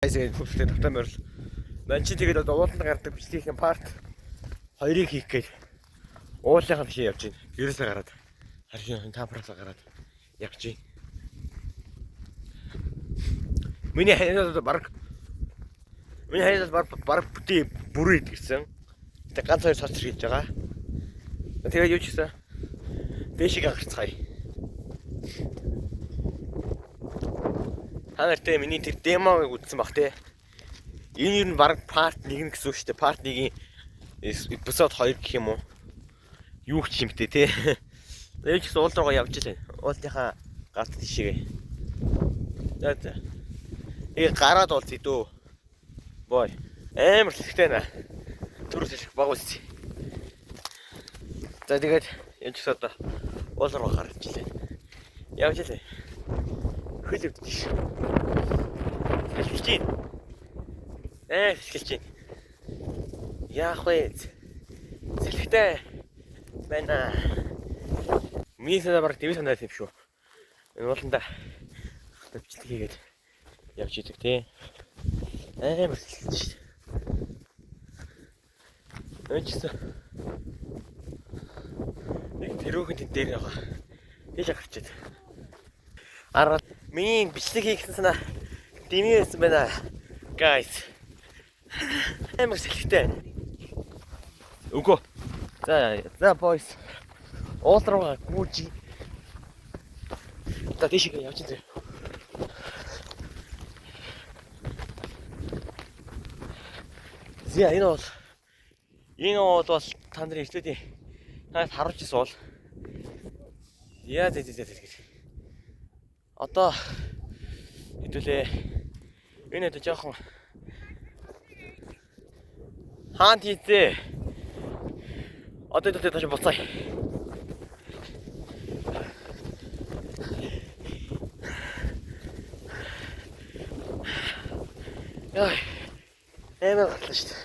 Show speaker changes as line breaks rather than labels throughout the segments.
Айсээ хүүхдээ тавтан морил. Ман чи тэгээд ууланд гардаг бичлэгийн парт 2-ыг хийх гээд уулынхаа тишээ явж байна. Ерөөсөө гараад харин температур гараад явж байна. Миний хайнаас баг бүтээ бүрээд ирсэн. Тэг ганц хоёр сарч хийж байгаа. Тэгээд юу ч гэсэн дэшиг гарцгаая. Та нартай миний тэр демог үзсэн бах те. Энэ юу н баг парт 1 гэсэн үг шүү дээ. Парт 1-ийн эпизод 2 гэх юм уу? Юу ч юмтэй те. Тэгээд ч гэсэн уул руугаа явж илээ. Уулынхаа галт тишээгээ. За. Ийг гараад бол зэдөө. Бой. Амар хэрэгтэй наа. Түрүүс баг үсч. За тэгээд энэ ч одоо уул руу гарч илээ. Явж илээ. Хөл өвдөж. Хэлж чинь. Хэлж чинь. Яах вэ? Зэлхтэй байна. Мисэна баг дэвс санаад юм шүү. Энэ ууланда бичлэг хийгээд явж идэг тий. Амар хэлж. Өчсөн. Нэг тэрүүхэн тэн дээр байгаа. Тийш гарчээд. Араа миний бичлэг хийхсэн санаа дэмийсэн байна. Guys. Амар сэлхтэй. Үгүй. За boys. Уул руугаа гүйж. За тийш явж дээ. Зя энэ бол та нарын ирчлүүдийн танаас харуулж ирсэн бол яа зэ. Одоо хэдүүлээ энэ одоо жоохон хаант хийцээ. Одоо тэд тааш буцаа. Яа. Эмээ гарлаа шүү дээ.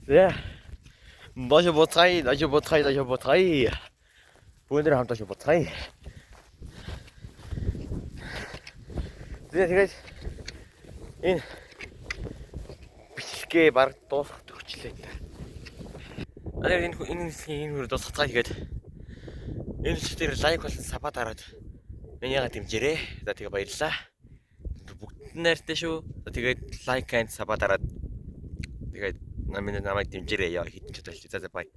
네, 다시 못하이. 부인들이랑 함께 다시 못하이. 네, 제가 인 비실게 말 또 도치랬다. 아니, 인 또 사타이гээд 인 시대를 лайк болсон сапа дараад минийга дэмжээрэй. За тэгээ баярлалаа. Бүгд найртай шүү. Тэгээд лайк and сапа дараад тэгээд намайг дэмжээрэй яа хитэн ч удаа. За бай.